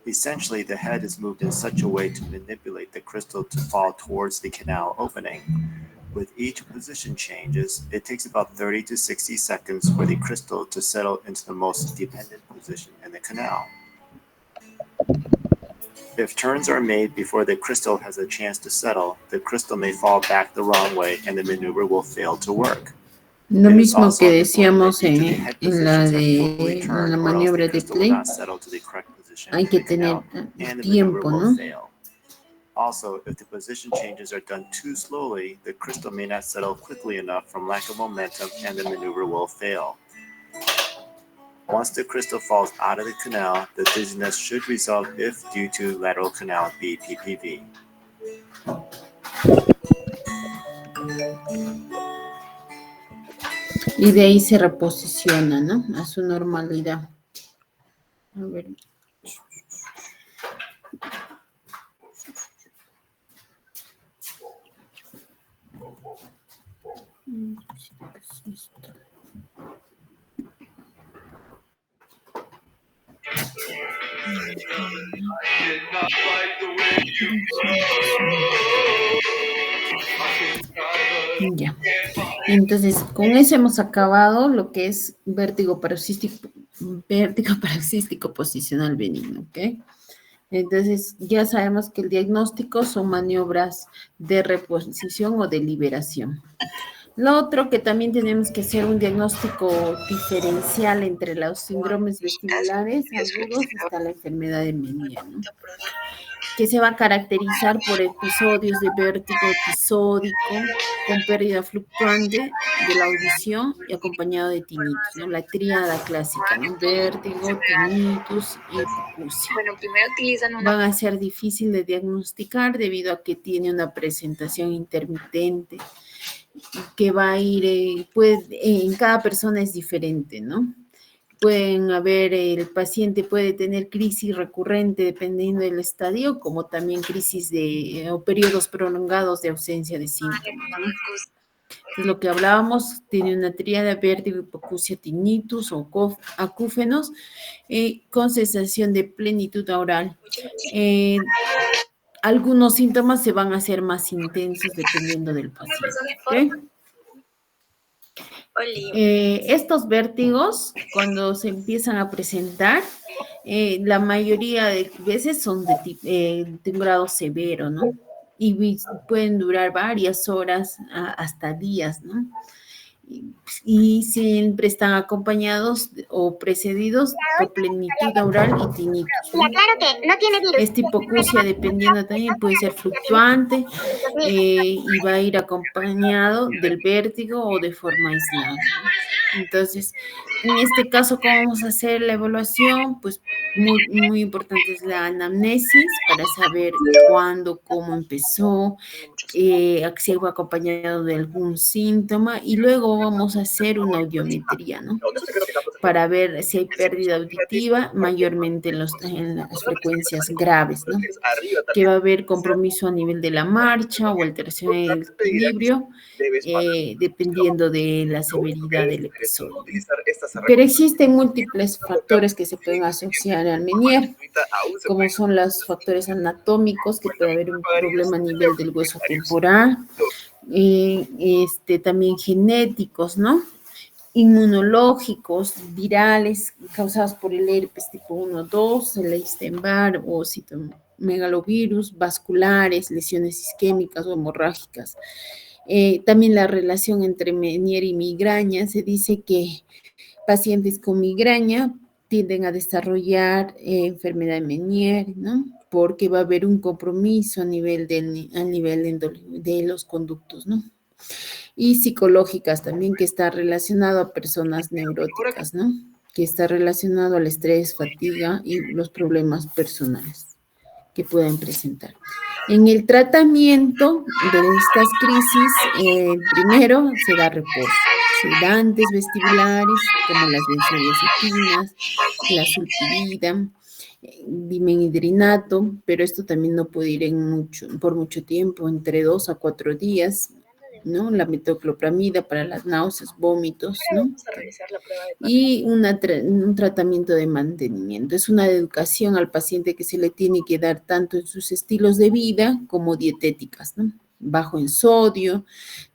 Essentially, the head is moved in such a way to manipulate the crystal to fall towards the canal opening. With each position changes, it takes about 30 to 60 seconds for the crystal to settle into the most dependent position in the canal. If turns are made before the crystal has a chance to settle, the crystal may fall back the wrong way and the maneuver will fail to work. Lo It is mismo also que important decíamos that each of the head en la positions are fully de turned, la or else the maniobra de crystal will play. not settle to the correct position Hay in que the canal, tener and the maneuver tiempo, will ¿no? fail. Also, if the position changes are done too slowly, the crystal may not settle quickly enough from lack of momentum and the maneuver will fail. Once the crystal falls out of the canal, the dizziness should result if due to lateral canal BPPV. Y de ahí se reposiciona, ¿no? A su normalidad. A ver. Ya. Entonces, con eso hemos acabado lo que es vértigo paroxístico posicional benigno, ¿ok? Entonces, ya sabemos que el diagnóstico son maniobras de reposición o de liberación. Lo otro que también tenemos que hacer un diagnóstico diferencial entre los síndromes vestibulares agudos hasta la enfermedad de Meniere, ¿no? Que se va a caracterizar por episodios de vértigo episódico con pérdida fluctuante de la audición y acompañado de tinnitus, ¿no? La tríada clásica, ¿no? Vértigo, tinnitus y hipoacusia. Bueno, primero utilizan una... Van a ser difícil de diagnosticar debido a que tiene una presentación intermitente que va a ir, en cada persona es diferente, ¿no? Pueden haber, el paciente puede tener crisis recurrente dependiendo del estadio, como también crisis o periodos prolongados de ausencia de síntomas, ¿no? Es lo que hablábamos, tiene una tríada vértigo, hipoacusia, tinnitus o acúfenos, con sensación de plenitud oral. Algunos síntomas se van a hacer más intensos dependiendo del paciente, ¿ok? Estos vértigos, cuando se empiezan a presentar, la mayoría de veces son de un grado severo, ¿no? Y pueden durar varias horas hasta días, ¿no? y siempre están acompañados o precedidos por plenitud oral y tinnitus, ¿no? Esta hipoacusia, dependiendo también, puede ser fluctuante y va a ir acompañado del vértigo o de forma aislada, ¿no? Entonces, en este caso, ¿cómo vamos a hacer la evaluación? Pues muy importante es la anamnesis para saber cuándo, cómo empezó, si va acompañado de algún síntoma, y luego vamos a hacer una audiometría, ¿no? Para ver si hay pérdida auditiva, mayormente en las frecuencias graves, ¿no? Que va a haber compromiso a nivel de la marcha o alteración en el equilibrio, dependiendo de la severidad del episodio. Pero existen múltiples factores que se pueden asociar al Meniere, como son los factores anatómicos, que puede haber un problema a nivel del hueso temporal, también genéticos, ¿no? Inmunológicos, virales, causados por el herpes tipo 1-2, el Epstein-Barr o citomegalovirus, vasculares, lesiones isquémicas o hemorrágicas. También la relación entre Meniere y migraña. Se dice que pacientes con migraña tienden a desarrollar enfermedad de Meniere, ¿no? Porque va a haber un compromiso a nivel de los conductos, ¿no? Y psicológicas también, que está relacionado a personas neuróticas, ¿no? Que está relacionado al estrés, fatiga y los problemas personales que pueden presentar. En el tratamiento de estas crisis, primero se da reposo, sedantes vestibulares como las benzodiazepinas, la sulpirida, dimenhidrinato, pero esto también no puede ir por mucho tiempo, entre 2 a 4 días, ¿no? La metoclopramida para las náuseas, vómitos, ¿no? Y un tratamiento de mantenimiento. Es una educación al paciente que se le tiene que dar tanto en sus estilos de vida como dietéticas, ¿no? Bajo en sodio,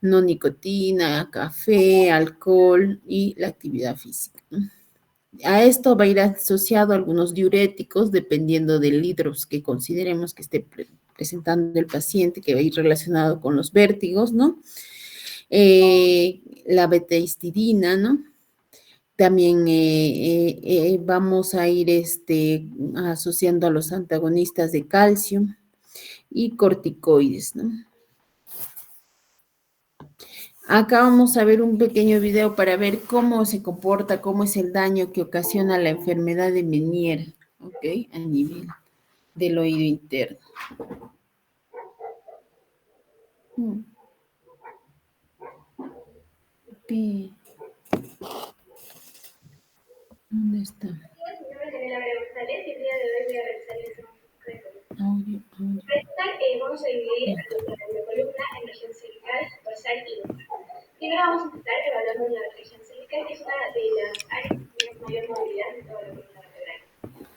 no nicotina, café, alcohol y la actividad física, ¿no? A esto va a ir asociado algunos diuréticos, dependiendo del hidros que consideremos que esté presentando el paciente, que va a ir relacionado con los vértigos, ¿no? La beta-histidina, ¿no? También vamos a ir asociando a los antagonistas de calcio y corticoides, ¿no? Acá vamos a ver un pequeño video para ver cómo se comporta, cómo es el daño que ocasiona la enfermedad de Meniere, ¿ok? A nivel del oído interno. ¿Dónde está? Mi nombre es Daniela González y el día de hoy voy a realizarles un audio. Vamos a dividir la columna en región cervical, dorsal y lumbar. Primero vamos a empezar evaluando la región cervical, que es una de las áreas que tiene mayor movilidad de toda la columna vertebral.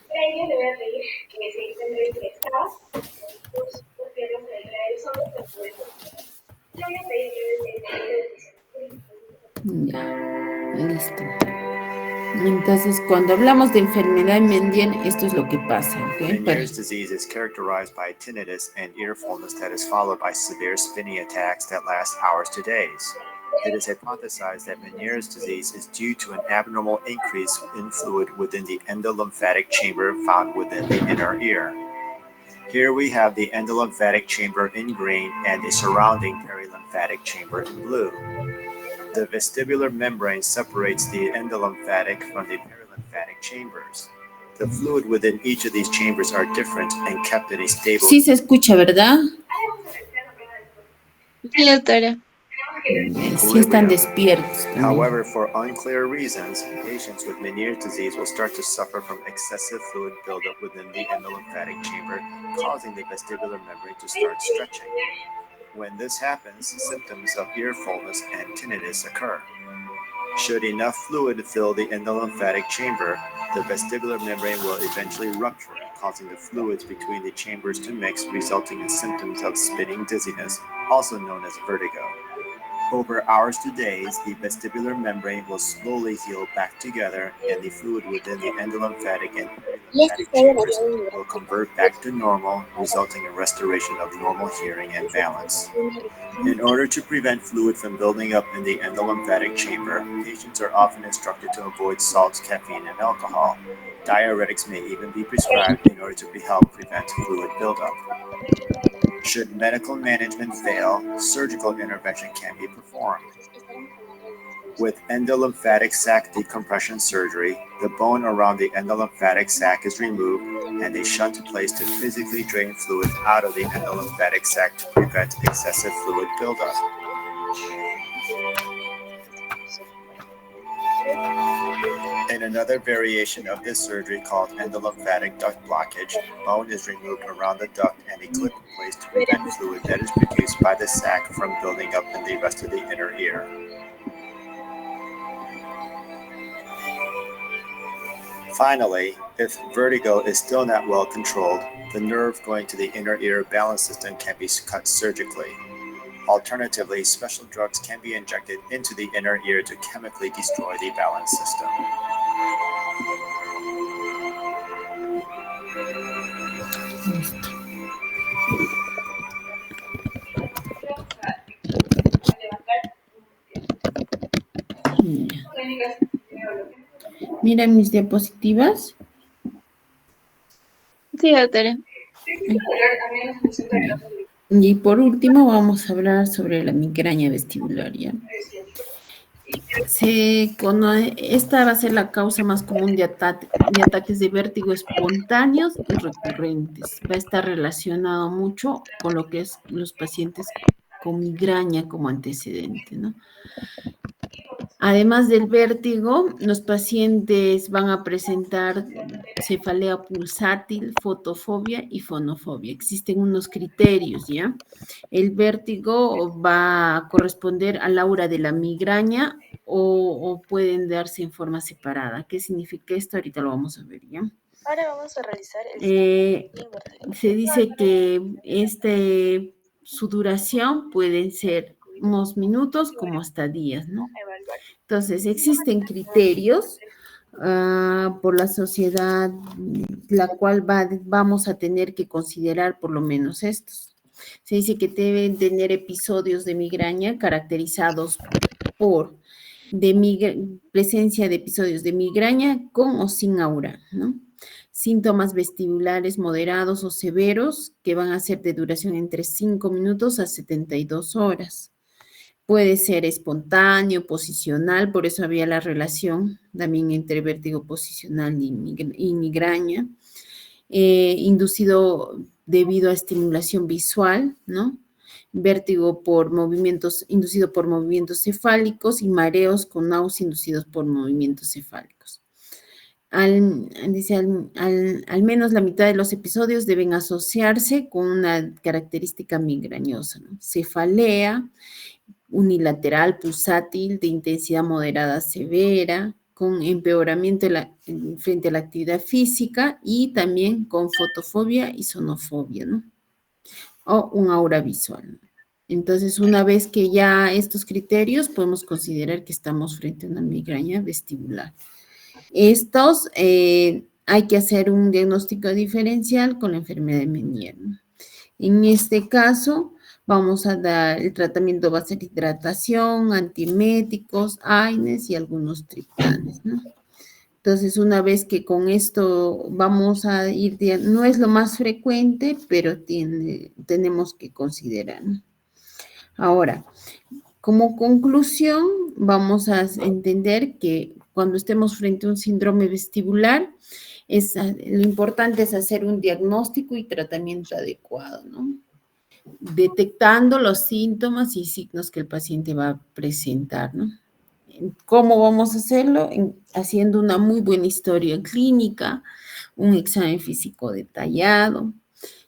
Para ello le voy a pedir que se encuentre flexados, sus piernas a la altura de los hombros, para poder sostener. Le voy a pedir que desde el medio del piso. Ya, listo. Entonces, cuando hablamos de enfermedad de Meniere, esto es lo que pasa, ¿okay? Meniere's disease is characterized by tinnitus and ear fullness that is followed by severe spinning attacks that last hours to days. It is hypothesized that Meniere's disease is due to an abnormal increase in fluid within the endolymphatic chamber found within the inner ear. Here we have the endolymphatic chamber in green and the surrounding perilymphatic chamber in blue. The vestibular membrane separates the endolymphatic from the perilymphatic chambers. The fluid within each of these chambers are different and kept in a stable. Sí se escucha, ¿verdad? Sí, doctora. Sí están despiertos también. However, for unclear reasons, patients with Meniere's disease will start to suffer from excessive fluid buildup within the endolymphatic chamber, causing the vestibular membrane to start stretching. When this happens, symptoms of ear fullness and tinnitus occur. Should enough fluid fill the endolymphatic chamber, the vestibular membrane will eventually rupture, causing the fluids between the chambers to mix, resulting in symptoms of spinning dizziness, also known as vertigo. Over hours to days, the vestibular membrane will slowly heal back together, and the fluid within the endolymphatic and lymphatic chambers will convert back to normal, resulting in restoration of normal hearing and balance. In order to prevent fluid from building up in the endolymphatic chamber, patients are often instructed to avoid salts, caffeine, and alcohol. Diuretics may even be prescribed in order to help prevent fluid buildup. Should medical management fail, surgical intervention can be performed. With endolymphatic sac decompression surgery, the bone around the endolymphatic sac is removed and a shunt placed to physically drain fluid out of the endolymphatic sac to prevent excessive fluid buildup. In another variation of this surgery called endolymphatic duct blockage, bone is removed around the duct and a clip placed to prevent fluid that is produced by the sac from building up in the rest of the inner ear. Finally, if vertigo is still not well controlled, the nerve going to the inner ear balance system can be cut surgically. Alternatively, special drugs can be injected into the inner ear to chemically destroy the balance system. Mira mis diapositivas. Sí, doctora. Y por último vamos a hablar sobre la migraña vestibular, ¿ya? Esta va a ser la causa más común de ataques de vértigo espontáneos y recurrentes. Va a estar relacionado mucho con lo que es los pacientes con migraña como antecedente, ¿no? Además del vértigo, los pacientes van a presentar cefalea pulsátil, fotofobia y fonofobia. Existen unos criterios, ¿ya? El vértigo va a corresponder al aura de la migraña o pueden darse en forma separada. ¿Qué significa esto? Ahorita lo vamos a ver, ¿ya? Ahora vamos a realizar el Se dice que su duración puede ser unos minutos como hasta días, ¿no? Entonces, existen criterios por la sociedad, la cual vamos a tener que considerar por lo menos estos. Se dice que deben tener episodios de migraña caracterizados por presencia de episodios de migraña con o sin aura, ¿no? Síntomas vestibulares moderados o severos que van a ser de duración entre 5 minutos a 72 horas. Puede ser espontáneo, posicional, por eso había la relación también entre vértigo posicional y migraña. Inducido debido a estimulación visual, ¿no? Vértigo inducido por movimientos cefálicos y mareos con náusea inducidos por movimientos cefálicos. Al menos la mitad de los episodios deben asociarse con una característica migrañosa, ¿no? Cefalea unilateral pulsátil de intensidad moderada severa, con empeoramiento frente a la actividad física y también con fotofobia y sonofobia, ¿no? O un aura visual. Entonces, una vez que ya estos criterios, podemos considerar que estamos frente a una migraña vestibular. Hay que hacer un diagnóstico diferencial con la enfermedad de Meniere, ¿no? En este caso, vamos a dar el tratamiento, va a ser hidratación, antieméticos, AINES y algunos triptanes, ¿no? Entonces, una vez que con esto vamos a ir, no es lo más frecuente, pero tenemos que considerar, ¿no? Ahora, como conclusión, vamos a entender que cuando estemos frente a un síndrome vestibular, lo importante es hacer un diagnóstico y tratamiento adecuado, ¿no? Detectando los síntomas y signos que el paciente va a presentar, ¿no? ¿Cómo vamos a hacerlo? Haciendo una muy buena historia clínica, un examen físico detallado,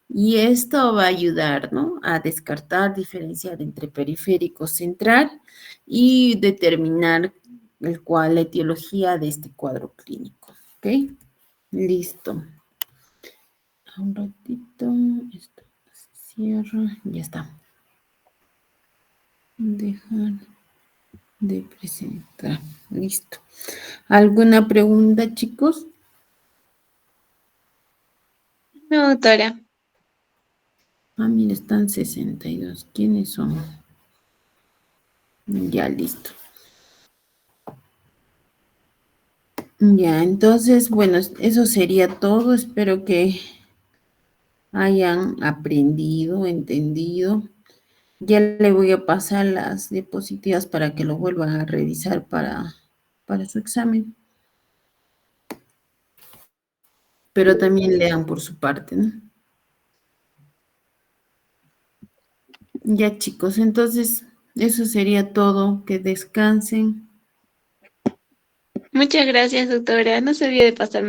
y esto va a ayudar, ¿no? A descartar, diferenciar entre periférico central y determinar la etiología de este cuadro clínico, ¿ok? Listo. Un ratito, esto se cierra, ya está. Dejar de presentar. Listo. ¿Alguna pregunta, chicos? No, doctora. Ah, mira, están 62. ¿Quiénes son? Ya, listo. Ya, entonces, bueno, eso sería todo. Espero que hayan aprendido, entendido. Ya le voy a pasar las diapositivas para que lo vuelvan a revisar para su examen. Pero también lean por su parte, ¿no? Ya, chicos, entonces eso sería todo. Que descansen. Muchas gracias, doctora. No se olvide de pasarme